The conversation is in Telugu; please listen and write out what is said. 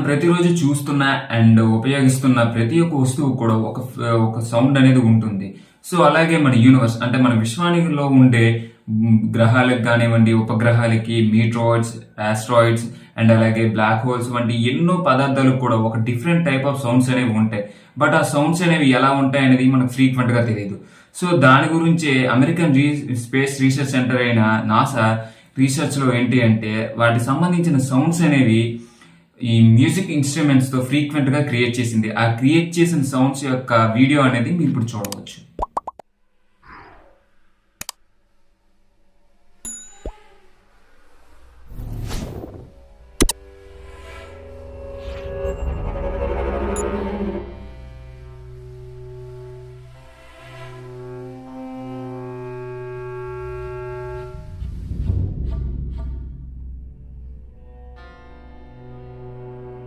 ప్రతిరోజు చూస్తున్న అండ్ ఉపయోగిస్తున్న ప్రతి ఒక్క వస్తువు కూడా ఒక సౌండ్ అనేది ఉంటుంది. సో అలాగే మన యూనివర్స్ అంటే మన విశ్వానిలో ఉండే గ్రహాలకు కానివ్వండి, ఉపగ్రహాలకి, మీట్రాయిడ్స్, ఆస్ట్రాయిడ్స్ అండ్ అలాగే బ్లాక్ హోల్స్ వంటి ఎన్నో పదార్థాలకు కూడా ఒక డిఫరెంట్ టైప్ ఆఫ్ సౌండ్స్ అనేవి ఉంటాయి. బట్ ఆ సౌండ్స్ అనేవి ఎలా ఉంటాయి అనేది మనకు ఫ్రీక్వెంట్ గా తెలియదు. సో దాని గురించే అమెరికన్ స్పేస్ రీసెర్చ్ సెంటర్ అయిన నాసా రీసెర్చ్ లో ఏంటి అంటే వాటికి సంబంధించిన సౌండ్స్ అనేవి ఈ మ్యూజిక్ ఇన్స్ట్రుమెంట్స్ తో ఫ్రీక్వెంట్ గా క్రియేట్ చేసింది. ఆ క్రియేట్ చేసిన సౌండ్స్ యొక్క వీడియో అనేది మీరు ఇప్పుడు చూడవచ్చు.